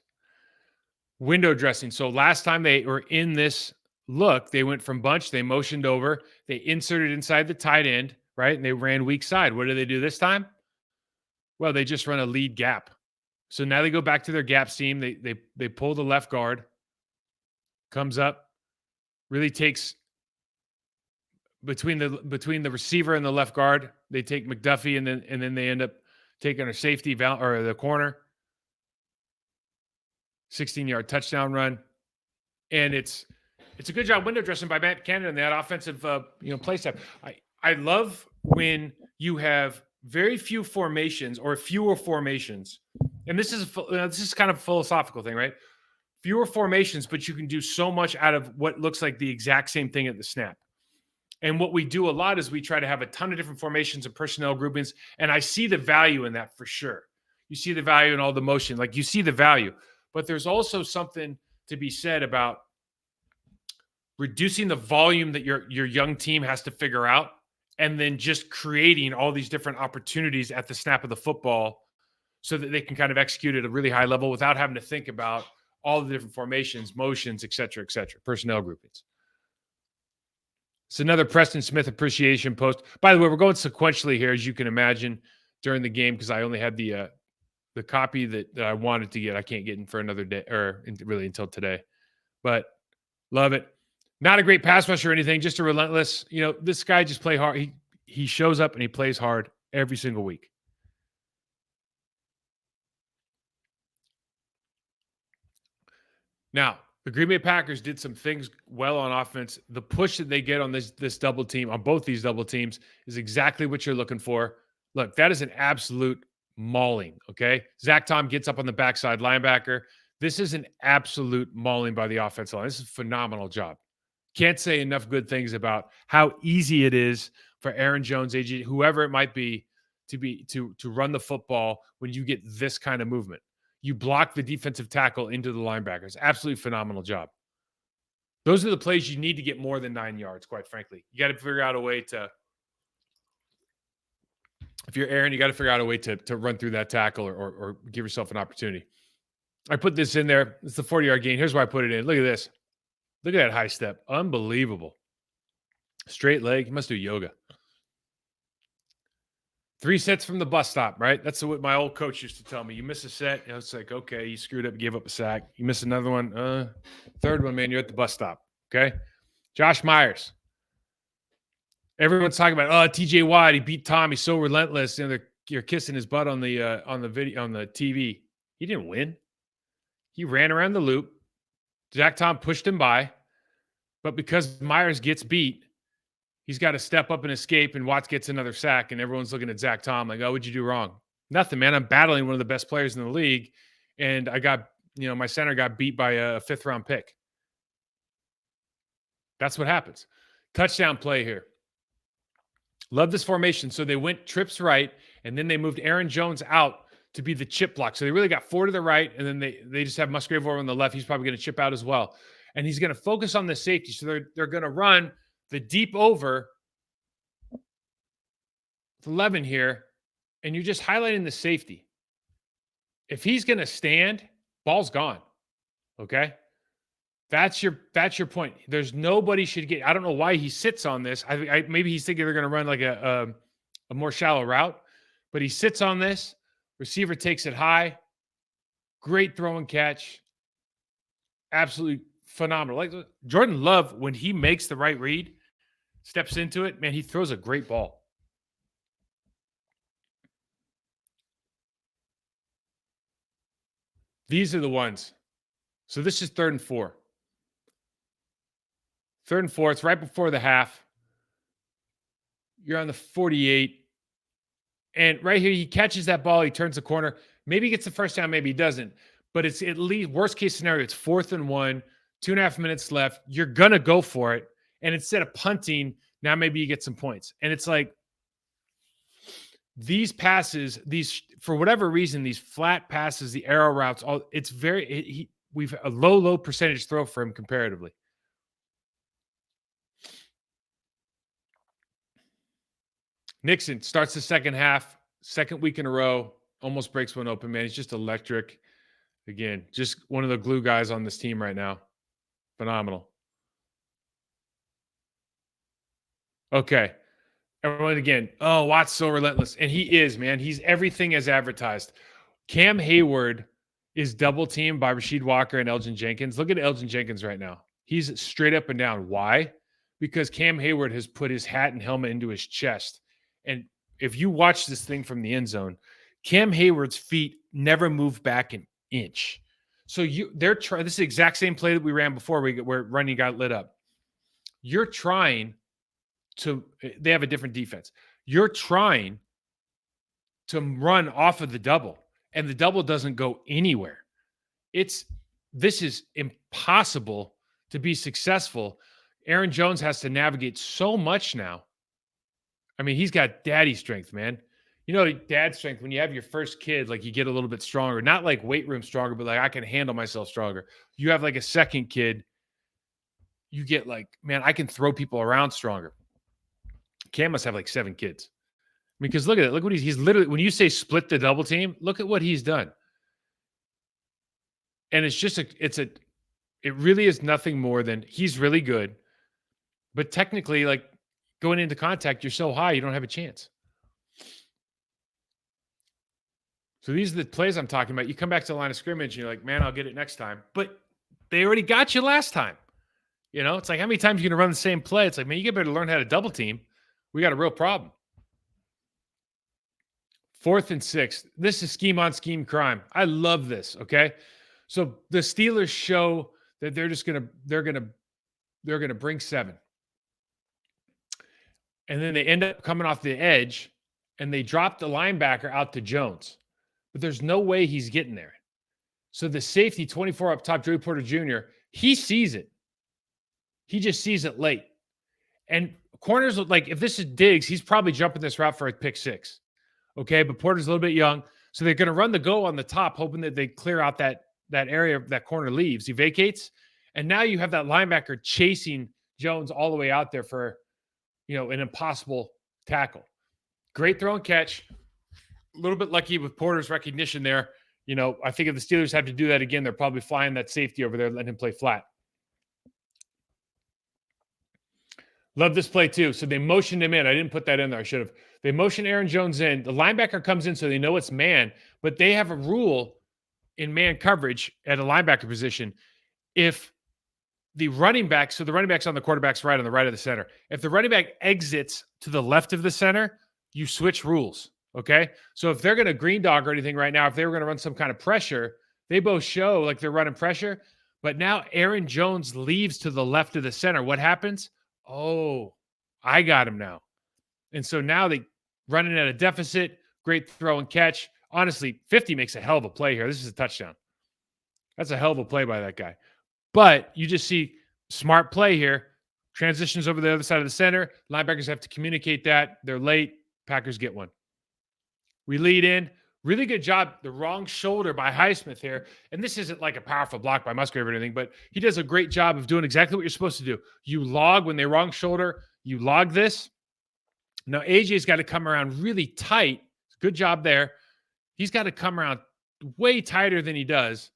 Window dressing. So last time they were in this look, they went from bunch, they motioned over, they inserted inside the tight end, right? And they ran weak side. What do they do this time? Well, they just run a lead gap. So now they go back to their gap scheme. They pull the left guard, comes up, really takes between the receiver and the left guard. They take McDuffie, and then they end up taking a safety or the corner. 16-yard touchdown run. And it's a good job window dressing by Matt Canada and that offensive play step. I love when you have very few formations or fewer formations. And this is kind of a philosophical thing, right? Fewer formations, but you can do so much out of what looks like the exact same thing at the snap. And what we do a lot is we try to have a ton of different formations and personnel groupings. And I see the value in that for sure. You see the value in all the motion. Like, you see the value. But there's also something to be said about reducing the volume that your young team has to figure out, and then just creating all these different opportunities at the snap of the football so that they can kind of execute at a really high level without having to think about all the different formations, motions, et cetera, personnel groupings. It's another Preston Smith appreciation post. By the way, we're going sequentially here, as you can imagine, during the game, because I only had the copy that I wanted to get. I can't get in for another day, or really until today. But love it. Not a great pass rusher or anything, just a relentless. This guy just play hard. He shows up and he plays hard every single week. Now, the Green Bay Packers did some things well on offense. The push that they get on this double team, on both these double teams, is exactly what you're looking for. Look, that is an absolute mauling, okay? Zach Tom gets up on the backside linebacker. This is an absolute mauling by the offensive line. This is a phenomenal job. Can't say enough good things about how easy it is for Aaron Jones, AJ, whoever it might be, to run the football when you get this kind of movement. You block the defensive tackle into the linebackers. Absolutely phenomenal job. Those are the plays you need to get more than 9 yards, quite frankly. You got to figure out a way to, if you're Aaron, you got to figure out a way to run through that tackle or give yourself an opportunity. I put this in there. It's the 40-yard gain. Here's why I put it in. Look at this. Look at that high step. Unbelievable. Straight leg. He must do yoga. 3 sets from the bus stop, right? That's what my old coach used to tell me. You miss a set, it's like, okay, you screwed up, gave up a sack. You miss another one, 3rd one, man, you're at the bus stop, okay? Josh Myers. Everyone's talking about, TJ Watt, he beat Tom. He's so relentless. You're kissing his butt on the video, on the TV. He didn't win. He ran around the loop. Zach Tom pushed him by, but because Myers gets beat, he's got to step up and escape, and Watts gets another sack, and everyone's looking at Zach Tom like, oh, what'd you do wrong? Nothing, man. I'm battling one of the best players in the league, and I got, my center got beat by a 5th-round pick. That's what happens. Touchdown play here. Love this formation. So they went trips right, and then they moved Aaron Jones out to be the chip block. So they really got 4 to the right, and then they just have Musgrave over on the left. He's probably going to chip out as well. And he's going to focus on the safety. So they're going to run the deep over 11 here, and you're just highlighting the safety. If he's going to stand, ball's gone. Okay? That's your point. There's nobody should get. I don't know why he sits on this. Maybe he's thinking they're going to run like a more shallow route, but he sits on this. Receiver takes it high. Great throw and catch. absolutely phenomenal. Like Jordan Love, when he makes the right read, steps into it, man, he throws a great ball. These are the ones. So this is 3rd and 4. 3rd and 4. It's right before the half. You're on the 48. And right here, he catches that ball. He turns the corner. Maybe he gets the first down. Maybe he doesn't. But it's at least worst case scenario. It's 4th and 1, 2.5 minutes left. You're going to go for it. And instead of punting, now maybe you get some points. And it's like these passes, these, for whatever reason, these flat passes, the arrow routes, all it's very, we've a low percentage throw for him comparatively. Nixon starts the second half, second week in a row, almost breaks one open, man. He's just electric. Again, just one of the glue guys on this team right now. Phenomenal. Okay. Everyone again, oh, Watt's so relentless. And he is, man. He's everything as advertised. Cam Hayward is double teamed by Rasheed Walker and Elgin Jenkins. Look at Elgin Jenkins right now. He's straight up and down. Why? Because Cam Hayward has put his hat and helmet into his chest. And if you watch this thing from the end zone, Cam Hayward's feet never move back an inch. So they're trying. This is the exact same play that we ran before where running got lit up. You're trying to. They have a different defense. You're trying to run off of the double, and the double doesn't go anywhere. This is impossible to be successful. Aaron Jones has to navigate so much now. I mean, he's got daddy strength, man. You know, dad strength, when you have your first kid, like you get a little bit stronger, not like weight room stronger, but like I can handle myself stronger. You have like a second kid, you get like, man, I can throw people around stronger. Cam must have like 7 kids. I mean, because look at it. Look what he's literally, when you say split the double team, look at what he's done. And it's just it really is nothing more than he's really good. But technically, like going into contact, you're so high, you don't have a chance. So these are the plays I'm talking about. You come back to the line of scrimmage and you're like, man, I'll get it next time. But they already got you last time. You know, it's like, how many times are you going to run the same play? It's like, man, you better learn how to double team. We got a real problem. 4th and 6. This is scheme on scheme crime. I love this. Okay. So the Steelers show that they're going to bring 7. And then they end up coming off the edge and they drop the linebacker out to Jones. But there's no way he's getting there. So the safety, 24 up top, Joey Porter Jr., he sees it. He just sees it late. And corners, like if this is Diggs, he's probably jumping this route for a pick 6. Okay, but Porter's a little bit young. So they're going to run the go on the top, hoping that they clear out that area that corner leaves. He vacates. And now you have that linebacker chasing Jones all the way out there for, an impossible tackle. Great throw and catch. A little bit lucky with Porter's recognition there. I think if the Steelers have to do that again, they're probably flying that safety over there, letting him play flat. Love this play too. So they motioned him in. I didn't put that in there. I should have. They motioned Aaron Jones in. The linebacker comes in so they know it's man, but they have a rule in man coverage at a linebacker position. If the running back, so the running back's on the quarterback's right, on the right of the center. If the running back exits to the left of the center, you switch rules. Okay. So if they're going to green dog or anything right now, if they were going to run some kind of pressure, they both show like they're running pressure. But now Aaron Jones leaves to the left of the center. What happens? Oh, I got him now. And so now they running at a deficit. Great throw and catch. Honestly, 50 makes a hell of a play here. This is a touchdown. That's a hell of a play by that guy. But you just see smart play here. Transitions over the other side of the center. Linebackers have to communicate that. They're late. Packers get one. We lead in. Really good job. The wrong shoulder by Highsmith here. And this isn't like a powerful block by Musgrave or anything, but he does a great job of doing exactly what you're supposed to do. You log when they wrong shoulder. You log this. Now, AJ's got to come around really tight. Good job there. He's got to come around way tighter than he does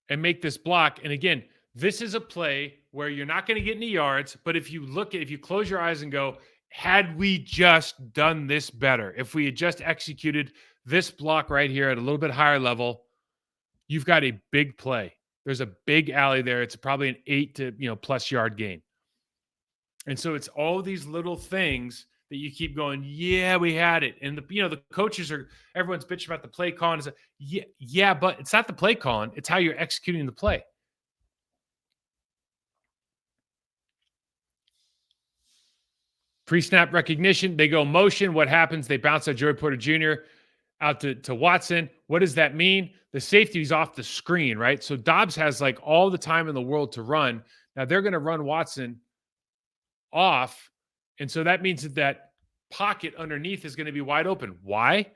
and make this block. And again, this is a play where you're not going to get any yards, but if you close your eyes and go, had we just done this better, if we had just executed this block right here at a little bit higher level, you've got a big play. There's a big alley there. It's probably an 8 to, plus yard gain. And so it's all these little things that you keep going, yeah, we had it. And the coaches everyone's bitching about the play calling. Yeah, but it's not the play calling, it's how you're executing the play. Pre-snap recognition, they go motion. What happens? They bounce out Joey Porter Jr. out to Watson. What does that mean? The safety's off the screen, right? So Dobbs has like all the time in the world to run. Now they're going to run Watson off. And so that means that pocket underneath is going to be wide open. Why?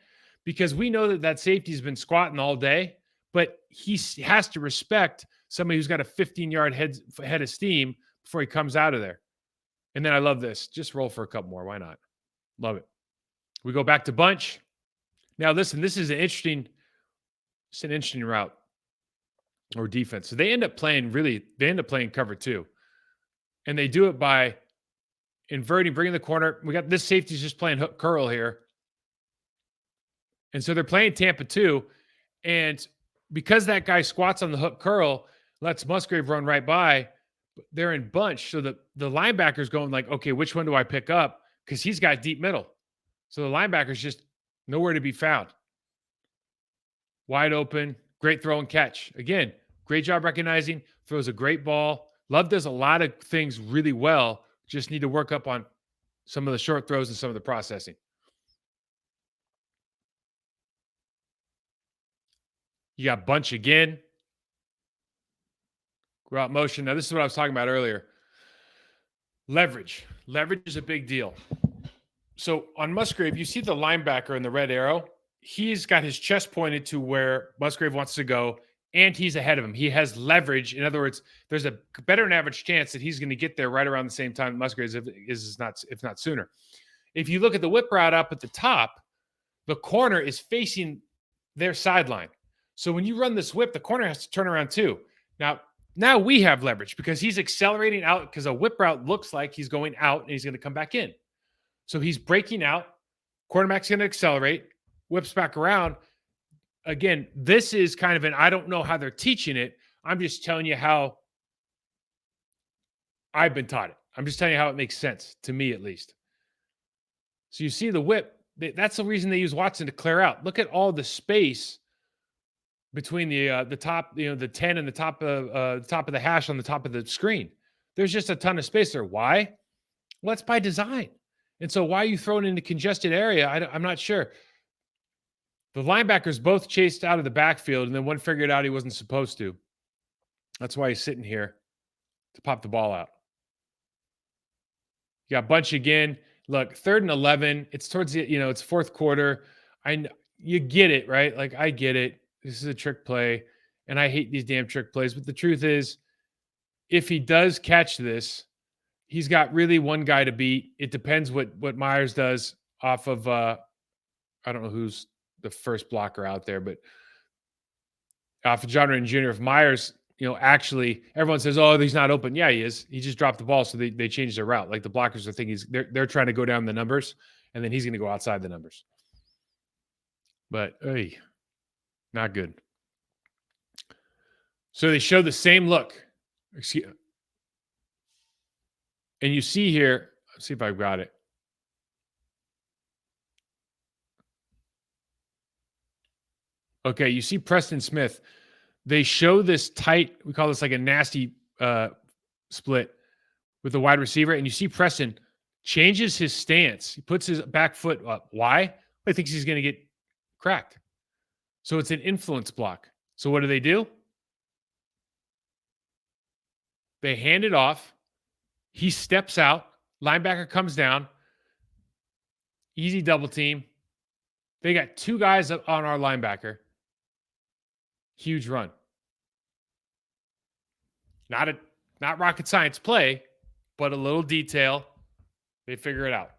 Because we know that safety's been squatting all day, but he has to respect somebody who's got a 15-yard head of steam before he comes out of there. And then I love this. Just roll for a couple more. Why not? Love it. We go back to bunch. Now, listen, this is an interesting route or defense. So they end up playing cover 2. And they do it by inverting, bringing the corner. We got this safety's just playing hook curl here. And so they're playing Tampa 2. And because that guy squats on the hook curl, lets Musgrave run right by, they're in bunch. So the linebacker's going like, okay, which one do I pick up? Because he's got deep middle. So the linebacker's just nowhere to be found. Wide open, great throw and catch. Again, great job recognizing, throws a great ball. Love does a lot of things really well. Just need to work up on some of the short throws and some of the processing. You got bunch again. Go out motion. Now, this is what I was talking about earlier. Leverage. Leverage is a big deal. So on Musgrave, you see the linebacker in the red arrow. He's got his chest pointed to where Musgrave wants to go, and he's ahead of him. He has leverage. In other words, there's a better than average chance that he's going to get there right around the same time that Musgrave is not, if not sooner. If you look at the whip route up at the top, the corner is facing their sideline. So when you run this whip, the corner has to turn around too. Now we have leverage because he's accelerating out because a whip route looks like he's going out and he's going to come back in. So he's breaking out. Quarterback's going to accelerate, whips back around. Again, this is kind of I don't know how they're teaching it. I'm just telling you how I've been taught it. I'm just telling you how it makes sense, to me at least. So you see the whip. That's the reason they use Watson to clear out. Look at all the space between the top, the 10 and the top of the hash on the top of the screen. There's just a ton of space there. Why? Well, it's by design. And so why are you throwing into congested area? I'm not sure. The linebackers both chased out of the backfield, and then one figured out he wasn't supposed to. That's why he's sitting here to pop the ball out. You got bunch again. Look, 3rd and 11. It's towards the, it's fourth quarter. You get it, right? Like, I get it. This is a trick play, and I hate these damn trick plays. But the truth is, if he does catch this, he's got really one guy to beat. It depends what Myers does off of, I don't know who's the first blocker out there, but off of John Renton Jr., if Myers, actually everyone says, oh, he's not open. Yeah, he is. He just dropped the ball, so they changed their route. Like the blockers are thinking they're trying to go down the numbers, and then he's going to go outside the numbers. But, not good. So they show the same look. And you see here, let's see if I've got it. Okay, you see Preston Smith. They show this tight, we call this like a nasty split with the wide receiver. And you see Preston changes his stance. He puts his back foot up. Why? He thinks he's going to get cracked. So it's an influence block. So what do? They hand it off. He steps out. Linebacker comes down. Easy double team. They got 2 guys on our linebacker. Huge run. Not rocket science play, but a little detail. They figure it out.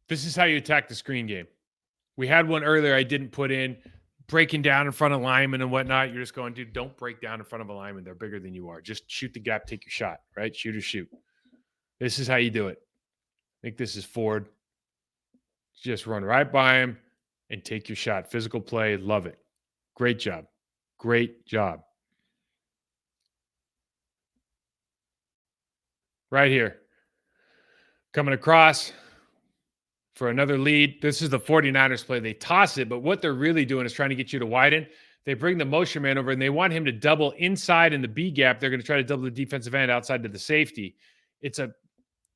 This is how you attack the screen game. We had one earlier I didn't put in, breaking down in front of linemen and whatnot. You're just going, dude, don't break down in front of a lineman. They're bigger than you are. Just shoot the gap, take your shot, right? Shoot or shoot. This is how you do it. I think this is Ford. Just run right by him and take your shot. Physical play, love it. Great job. Great job. Right here. Coming across for another lead. This is the 49ers play. They toss it, but what they're really doing is trying to get you to widen. They bring the motion man over and they want him to double inside in the B gap. They're going to try to double the defensive end outside to the safety. The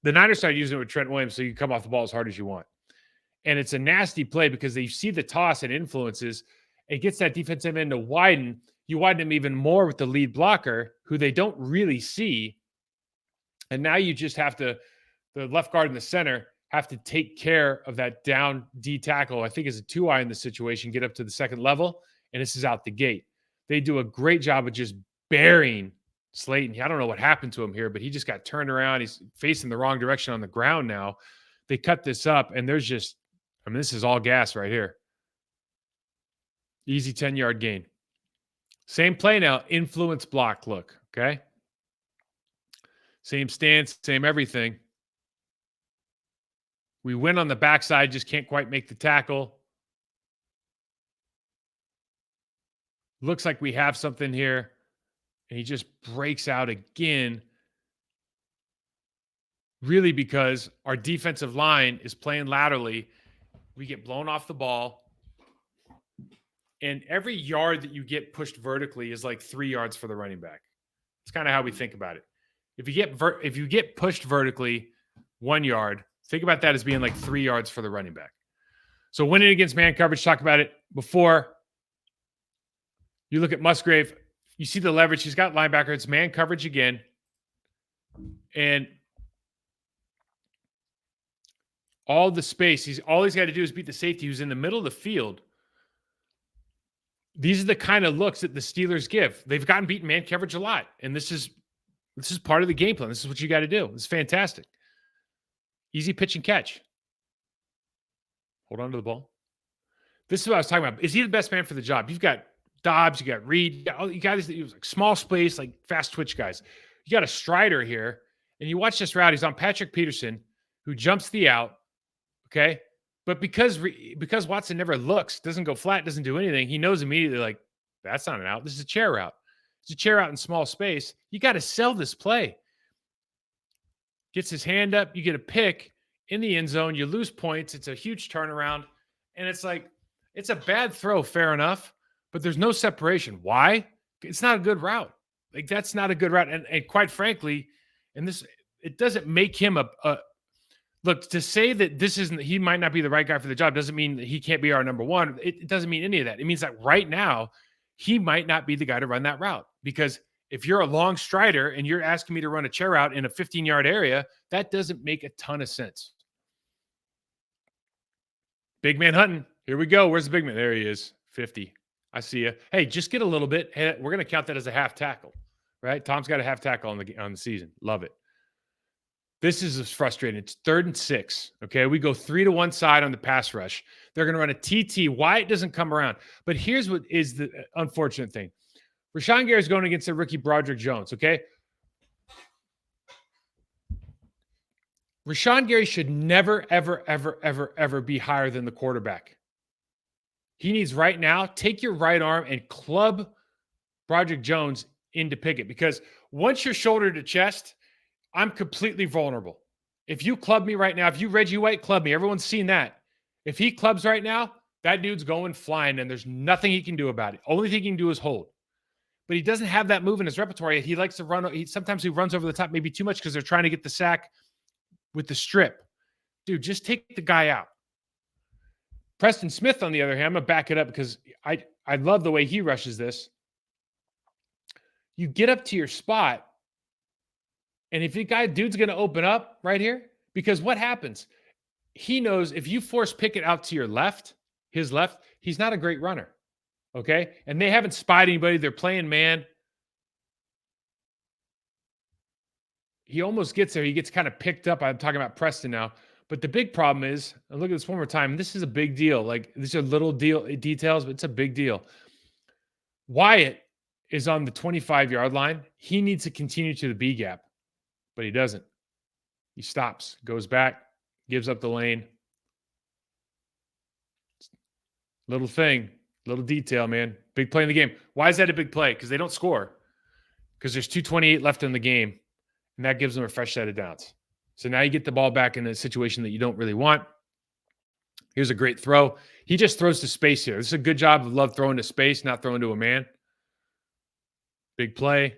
Niners started using it with Trent Williams so you can come off the ball as hard as you want. And it's a nasty play because they see the toss and influences. It gets that defensive end to widen. You widen him even more with the lead blocker, who they don't really see. And now you just have to, the left guard in the center, have to take care of that down D tackle. I think it's a 2-eye in the situation, get up to the second level, and this is out the gate. They do a great job of just burying Slayton. I don't know what happened to him here, but he just got turned around. He's facing the wrong direction on the ground now. They cut this up, and there's just, this is all gas right here. Easy 10-yard gain. Same play now, influence block look, okay? Same stance, same everything. We win on the backside, just can't quite make the tackle. Looks like we have something here. And he just breaks out again. Really because our defensive line is playing laterally. We get blown off the ball. And every yard that you get pushed vertically is like 3 yards for the running back. It's kind of how we think about it. If you get pushed vertically 1 yard, think about that as being like 3 yards for the running back. So winning against man coverage, talked about it before. You look at Musgrave, you see the leverage. He's got linebacker. It's man coverage again. And all the space, all he's got to do is beat the safety who's in the middle of the field. These are the kind of looks that the Steelers give. They've gotten beaten man coverage a lot. And this is part of the game plan. This is what you got to do. It's fantastic. Easy pitch and catch. Hold on to the ball. This is what I was talking about. Is he the best man for the job? You've got Dobbs, you got Reed, you got these like small space, like fast twitch guys. You got a Strider here, and you watch this route. He's on Patrick Peterson, who jumps the out. Okay, but because Watson never looks, doesn't go flat, doesn't do anything, he knows immediately like that's not an out. This is a chair route. It's a chair out in small space. You got to sell this play. Gets his hand up, you get a pick in the end zone. You lose points. It's a huge turnaround, and it's like it's a bad throw, fair enough. But there's no separation. Why? It's not a good route. Like that's not a good route. And quite frankly, it doesn't make him a look, to say that he might not be the right guy for the job doesn't mean that he can't be our number one. It doesn't mean any of that. It means that right now he might not be the guy to run that route, because if you're a long strider and you're asking me to run a chair route in a 15-yard area, that doesn't make a ton of sense. Big man hunting. Here we go. Where's the big man? There he is. 50. I see you. Hey, just get a little bit. Hey, we're going to count that as a half tackle, right? Tom's got a half tackle on the season. Love it. This is frustrating. It's 3rd and 6. Okay, we go 3 to one side on the pass rush. They're going to run a TT. Wyatt doesn't come around. But here's what is the unfortunate thing. Rashawn Gary's going against the rookie Broderick Jones, okay? Rashawn Gary should never, ever, ever, ever, ever be higher than the quarterback. He needs right now, take your right arm and club Broderick Jones into Pickett, because once you're shoulder to chest, I'm completely vulnerable. If you club me right now, if you Reggie White club me, everyone's seen that. If he clubs right now, that dude's going flying and there's nothing he can do about it. Only thing he can do is hold. But he doesn't have that move in his repertoire. He likes to run. Sometimes he runs over the top, maybe too much because they're trying to get the sack with the strip. Dude, just take the guy out. Preston Smith, on the other hand, I'm going to back it up because I love the way he rushes this. You get up to your spot, and if dude's going to open up right here, because what happens? He knows if you force Pickett out to your left, his left, he's not a great runner, okay? And they haven't spied anybody. They're playing man. He almost gets there. He gets kind of picked up. I'm talking about Preston now. But the big problem is, and look at this one more time, this is a big deal. Like, these are little details, but it's a big deal. Wyatt is on the 25-yard line. He needs to continue to the B gap, but he doesn't. He stops, goes back, gives up the lane. Little thing. Little detail, man. Big play in the game. Why is that a big play? Because they don't score. Because there's 2:28 left in the game, and that gives them a fresh set of downs. So now you get the ball back in a situation that you don't really want. Here's a great throw. He just throws to space here. This is a good job of Love throwing to space, not throwing to a man. Big play.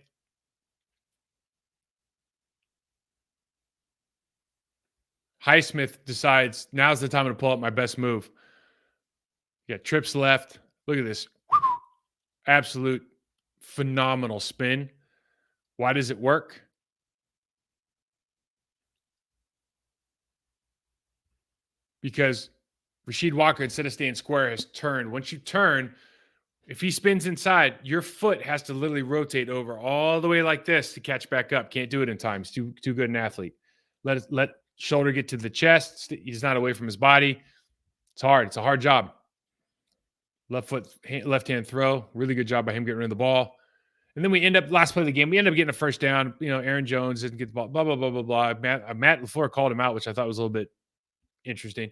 Highsmith decides now's the time to pull up my best move. Yeah, trips left. Look at this. Absolute phenomenal spin. Why does it work? Because Rasheed Walker, instead of staying square, has turned. Once you turn, if he spins inside, your foot has to literally rotate over all the way like this to catch back up. Can't do it in time. He's too good an athlete. Let shoulder get to the chest. He's not away from his body. It's hard. It's a hard job. Left hand throw. Really good job by him getting rid of the ball. And then we end up, last play of the game, we end up getting a first down. Aaron Jones didn't get the ball, blah, blah, blah, blah, blah. Matt LaFleur called him out, which I thought was a little bit interesting.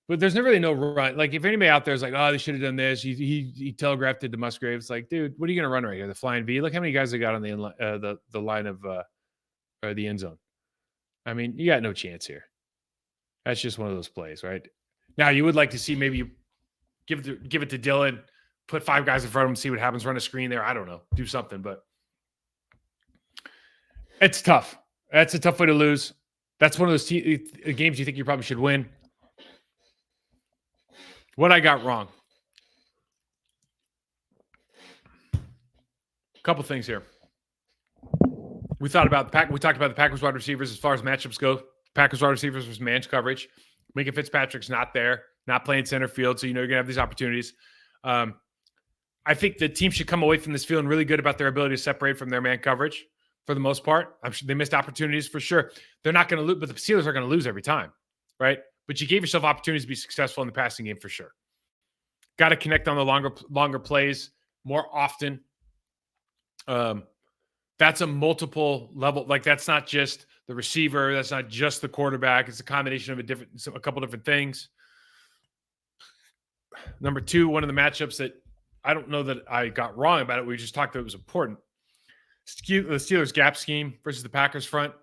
But there's really no run. Like, if anybody out there is like, oh, they should have done this, he telegraphed it to Musgrave. It's like, dude, what are you going to run right here? The flying V? Look how many guys they got on the line of the end zone. I mean, you got no chance here. That's just one of those plays, right? Now, you would like to see maybe you give it to Dylan, put 5 guys in front of him, see what happens, run a screen there. I don't know. Do something, but it's tough. That's a tough way to lose. That's one of those games you think you probably should win. What I got wrong. A couple things here. We talked about the Packers wide receivers as far as matchups go. Packers wide receivers was man's coverage. Minka Fitzpatrick's not there, not playing center field, so you're going to have these opportunities. I think the team should come away from this feeling really good about their ability to separate from their man coverage for the most part. I'm sure they missed opportunities for sure. They're not going to lose, but the Steelers are going to lose every time, right? But you gave yourself opportunities to be successful in the passing game for sure. Got to connect on the longer plays more often. That's a multiple level. Like, that's not just the receiver. That's not just the quarterback. It's a combination of a couple different things. Number 2, one of the matchups that I don't know that I got wrong about it. We just talked that it was important. The Steelers gap scheme versus the Packers front.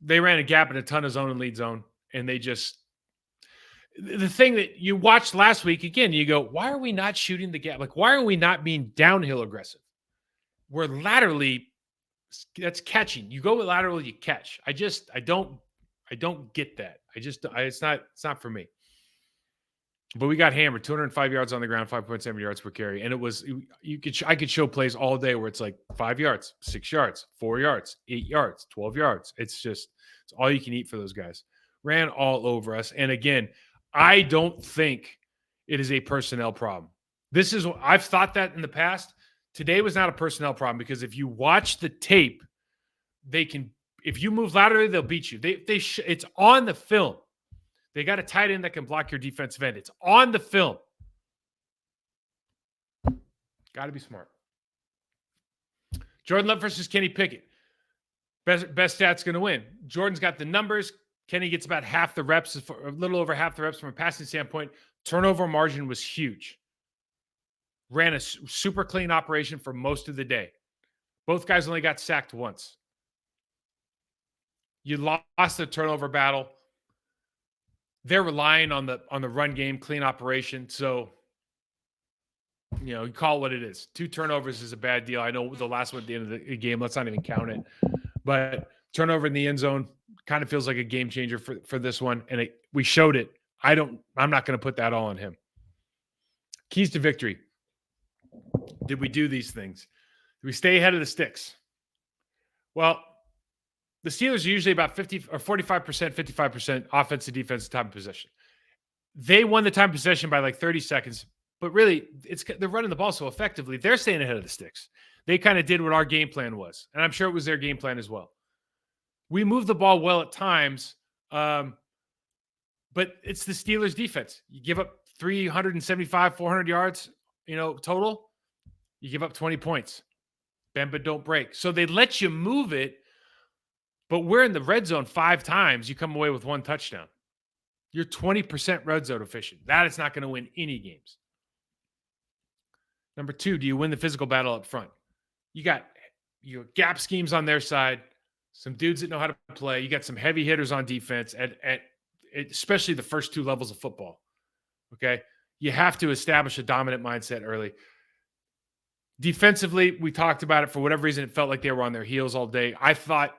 They ran a gap in a ton of zone and lead zone. And they just, the thing that you watched last week, again, you go, why are we not shooting the gap? Like, why are we not being downhill aggressive? We're laterally, that's catching. You go lateral, you catch. I don't get that. It's not for me. But we got hammered, 205 yards on the ground, 5.7 yards per carry. And it was, I could show plays all day where it's like 5 yards, 6 yards, 4 yards, 8 yards, 12 yards. It's all you can eat for those guys. Ran all over us. And again, I don't think it is a personnel problem. I've thought that in the past. Today was not a personnel problem, because if you watch the tape, if you move laterally, they'll beat you. It's on the film. They got a tight end that can block your defensive end. It's on the film. Got to be smart. Jordan Love versus Kenny Pickett. Best stat's going to win. Jordan's got the numbers. Kenny gets about half the reps, a little over half the reps from a passing standpoint. Turnover margin was huge. Ran a super clean operation for most of the day. Both guys only got sacked once. You lost the turnover battle. They're relying on the run game, clean operation. So, you call it what it is. 2 turnovers is a bad deal. I know the last one at the end of the game, let's not even count it. But turnover in the end zone kind of feels like a game changer for this one. And we showed it. I'm not going to put that all on him. Keys to victory. Did we do these things? Did we stay ahead of the sticks? Well, the Steelers are usually about 50 or 45%, 55% offensive, defensive time of possession. They won the time of possession by like 30 seconds, but really they're running the ball so effectively. They're staying ahead of the sticks. They kind of did what our game plan was, and I'm sure it was their game plan as well. We moved the ball well at times, but it's the Steelers defense. You give up 375, 400 yards, total. You give up 20 points. Bend but don't break. So they let you move it. But we're in the red zone 5 times. You come away with 1 touchdown. You're 20% red zone efficient. That is not going to win any games. Number two, do you win the physical battle up front? You got your gap schemes on their side, some dudes that know how to play. You got some heavy hitters on defense at especially the first two levels of football. Okay. You have to establish a dominant mindset early. Defensively, we talked about it. For whatever reason, it felt like they were on their heels all day. I thought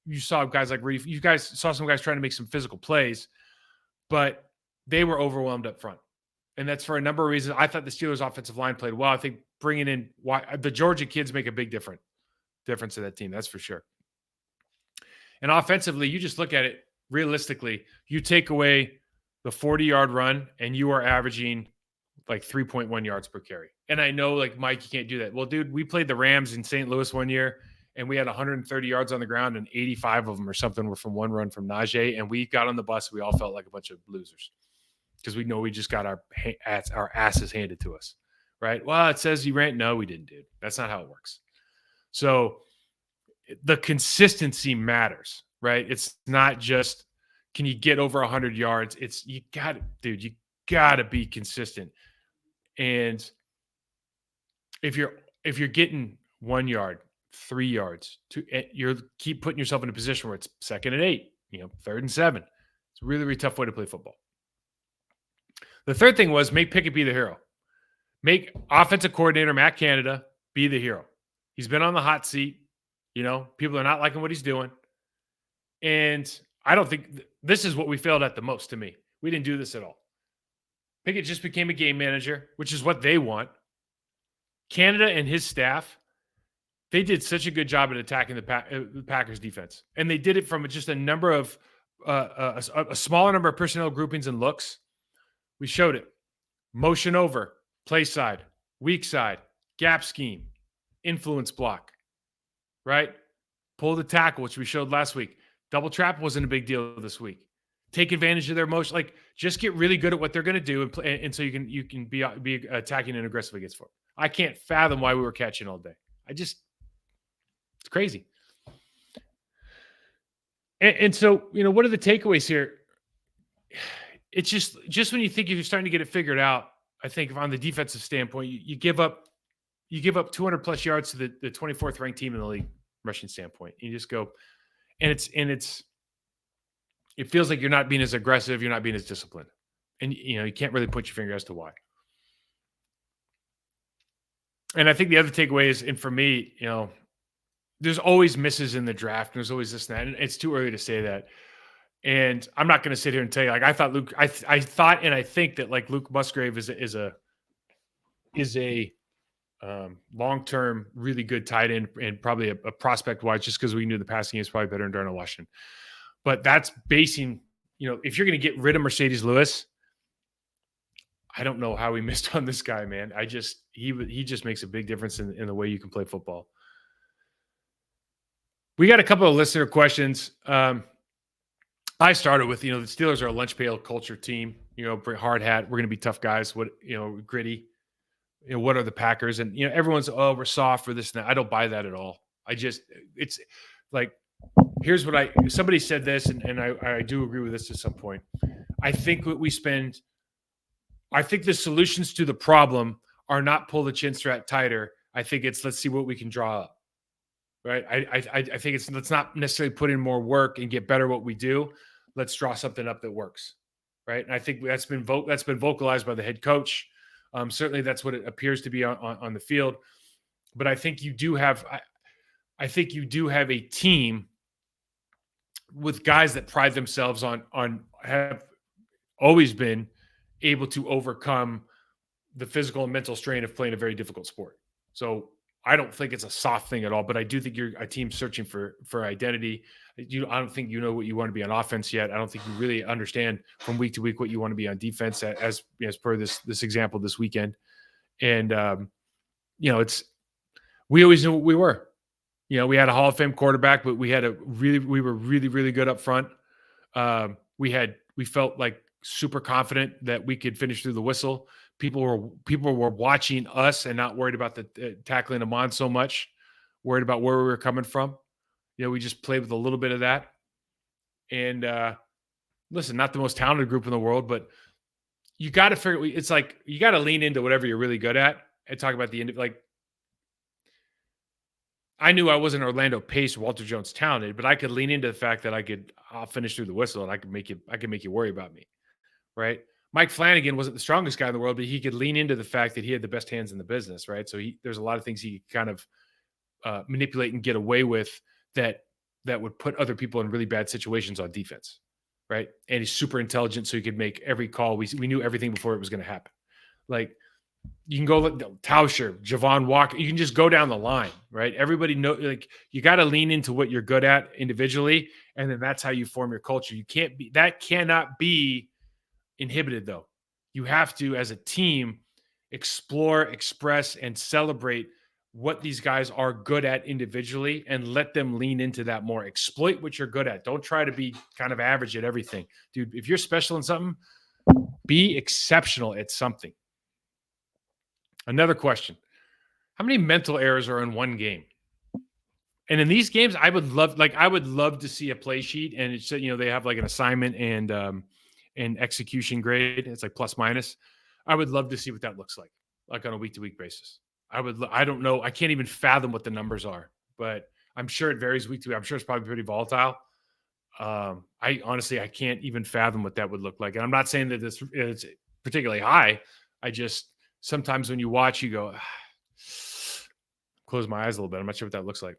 you saw guys like Reef. You guys saw some guys trying to make some physical plays, but they were overwhelmed up front. And that's for a number of reasons. I thought the Steelers' offensive line played well. I think bringing in the Georgia kids make a big difference to that team. That's for sure. And offensively, you just look at it realistically. You take away the 40-yard run, and you are averaging like 3.1 yards per carry. And I know, like, Mike, you can't do that. Well, dude, we played the Rams in St. Louis one year, and we had 130 yards on the ground, and 85 of them or something were from one run from Najee. And we got on the bus. We all felt like a bunch of losers because we know we just got our asses handed to us, right? Well, it says you ran. No, we didn't, dude. That's not how it works. So the consistency matters, right? It's not just, can you get over 100 yards? It's, you got to, dude, you got to be consistent. And if you're getting 1 yard, 3 yards, you're keep putting yourself in a position where it's 2nd and 8, 3rd and 7. It's a really, really tough way to play football. The third thing was make Pickett be the hero. Make offensive coordinator Matt Canada be the hero. He's been on the hot seat. People are not liking what he's doing. And I don't think this is what we failed at the most to me. We didn't do this at all. Pickett just became a game manager, which is what they want. Canada and his staff, they did such a good job at attacking the Packers defense. And they did it from just a number of a smaller number of personnel groupings and looks. We showed it. Motion over, play side, weak side, gap scheme, influence block, right? Pull the tackle, which we showed last week. Double trap wasn't a big deal this week. Take advantage of their motion. Like, just get really good at what they're going to do, and so you can be attacking and aggressive against foot. I can't fathom why we were catching all day. It's crazy. And so, what are the takeaways here? It's just when you think you're starting to get it figured out, I think on the defensive standpoint, you give up 200 plus yards to the 24th ranked team in the league rushing standpoint. You just go, and it feels like you're not being as aggressive, you're not being as disciplined, and you can't really put your finger as to why. And I think the other takeaway is, and for me, there's always misses in the draft, and there's always this and that, and it's too early to say that. And I'm not going to sit here and tell you, like, I thought and I think that, like, Luke Musgrave is a long-term, really good tight end, and probably a prospect wise, just because we knew the passing game is probably better than Darnell Washington. But that's basing, if you're going to get rid of Mercedes Lewis, I don't know how we missed on this guy, man. He just makes a big difference in the way you can play football. We got a couple of listener questions. I started with, the Steelers are a lunch pail culture team, hard hat. We're going to be tough guys. Gritty. What are the Packers? And, everyone's, oh, we're soft for this and that. I don't buy that at all. It's like, here's what somebody said this, and I do agree with this at some point. I think the solutions to the problem are not pull the chin strap tighter. I think it's, let's see what we can draw up. Right. I think it's, let's not necessarily put in more work and get better at what we do. Let's draw something up that works. Right. And I think that's been vocalized by the head coach. Certainly that's what it appears to be on the field. But I think you do have a team with guys that pride themselves on have always been able to overcome the physical and mental strain of playing a very difficult sport. So I don't think it's a soft thing at all, but I do think you're a team searching for identity. I don't think you know what you want to be on offense yet. I don't think you really understand from week to week what you want to be on defense, as per this example this weekend. And we always knew what we were. We had a Hall of Fame quarterback, but we were really, really good up front. We felt like super confident that we could finish through the whistle. People were watching us and not worried about the tackling them on so much, worried about where we were coming from. We just played with a little bit of that. And listen, not the most talented group in the world, but you got to figure. It's like you got to lean into whatever you're really good at, and talk about the end. Like, I knew I wasn't Orlando Pace, Walter Jones talented, but I could lean into the fact that I'll finish through the whistle and I can make you worry about me, right? Mike Flanagan wasn't the strongest guy in the world, but he could lean into the fact that he had the best hands in the business, right? So there's a lot of things he could kind of manipulate and get away with that would put other people in really bad situations on defense, right? And he's super intelligent, so he could make every call. We knew everything before it was going to happen. Like, you can go Tauscher, Javon Walker. You can just go down the line, right? Everybody know, like, you got to lean into what you're good at individually, and then that's how you form your culture. That cannot be inhibited, though. You have to, as a team, explore, express, and celebrate what these guys are good at individually and let them lean into that more. Exploit what you're good at. Don't try to be kind of average at everything. Dude, if you're special in something, be exceptional at something. Another question. How many mental errors are in one game? And in these games, I would love to see a play sheet, and it's, they have like an assignment and execution grade. It's like plus minus. I would love to see what that looks like on a week-to-week basis. I don't know. I can't even fathom what the numbers are, but I'm sure it varies week to week. I'm sure it's probably pretty volatile. I honestly can't even fathom what that would look like. And I'm not saying that this is particularly high. I just, sometimes when you watch, you go, close my eyes a little bit. I'm not sure what that looks like.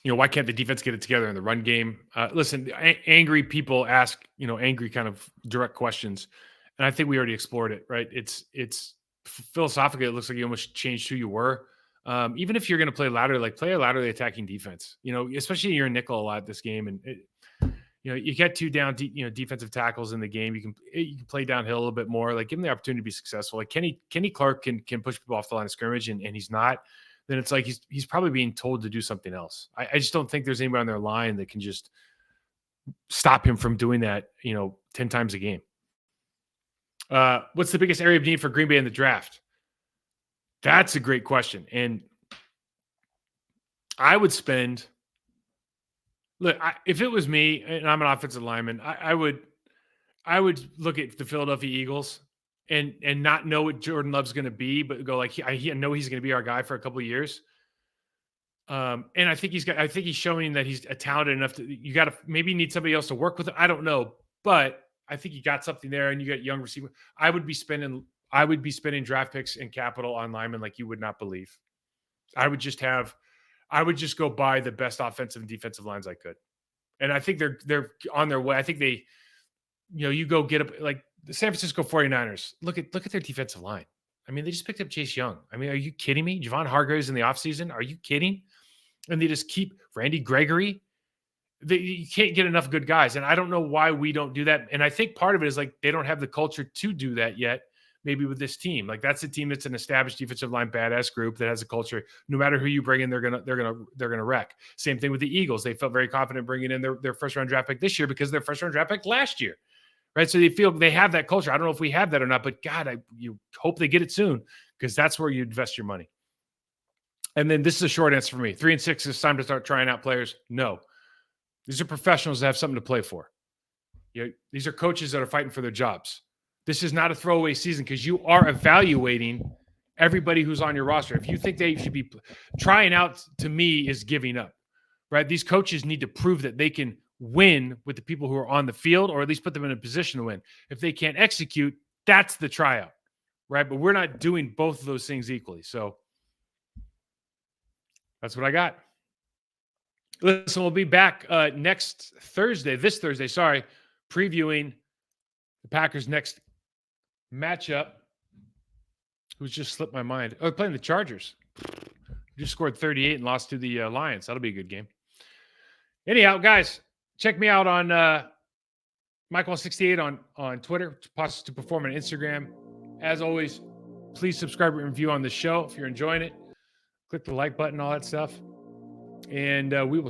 Why can't the defense get it together in the run game? Listen, angry people ask, angry kind of direct questions. And I think we already explored it, right? It's philosophically, it looks like you almost changed who you were. Even if you're going to play play a laterally attacking defense, especially you're in nickel a lot this game. And, you get two down, defensive tackles in the game. You can play downhill a little bit more, like give them the opportunity to be successful. Like Kenny Clark can push people off the line of scrimmage and he's not. Then it's like he's probably being told to do something else. I just don't think there's anybody on their line that can just stop him from doing that, 10 times a game. What's the biggest area of need for Green Bay in the draft? That's a great question. And I would spend – look, if it was me and I'm an offensive lineman, I would look at the Philadelphia Eagles and not know what Jordan Love's going to be, but go like, I know he's going to be our guy for a couple of years. And I think he's showing that he's talented enough to, you got to maybe need somebody else to work with him. I don't know, but I think you got something there and you got young receiver. I would be spending draft picks and capital on linemen like you would not believe. I would just go buy the best offensive and defensive lines I could. And I think they're on their way. I think they, you go get up like the San Francisco 49ers. Look at their defensive line. I mean, they just picked up Chase Young. I mean, are you kidding me? Javon Hargraves in the offseason. Are you kidding? And they just keep Randy Gregory. You can't get enough good guys. And I don't know why we don't do that. And I think part of it is like they don't have the culture to do that yet. Maybe with this team, like that's a team that's an established defensive line badass group that has a culture. No matter who you bring in, they're gonna wreck. Same thing with the Eagles. They felt very confident bringing in their first round draft pick this year because their first round draft pick last year, right? So they feel they have that culture. I don't know if we have that or not, but God, you hope they get it soon because that's where you invest your money. And then this is a short answer for me: 3 and 6 is time to start trying out players. No, these are professionals that have something to play for. These are coaches that are fighting for their jobs. This is not a throwaway season because you are evaluating everybody who's on your roster. If you think they should be trying out, to me, is giving up, right? These coaches need to prove that they can win with the people who are on the field, or at least put them in a position to win. If they can't execute, that's the tryout, right? But we're not doing both of those things equally. So that's what I got. Listen, we'll be back this Thursday, previewing the Packers' next matchup. Who's just slipped my mind? Oh, playing the Chargers. Just scored 38 and lost to the Lions. That'll be a good game. Anyhow, guys, check me out on Michael68 on Twitter, Process to Perform on Instagram. As always, please subscribe and review on the show if you're enjoying it. Click the like button, all that stuff. And we will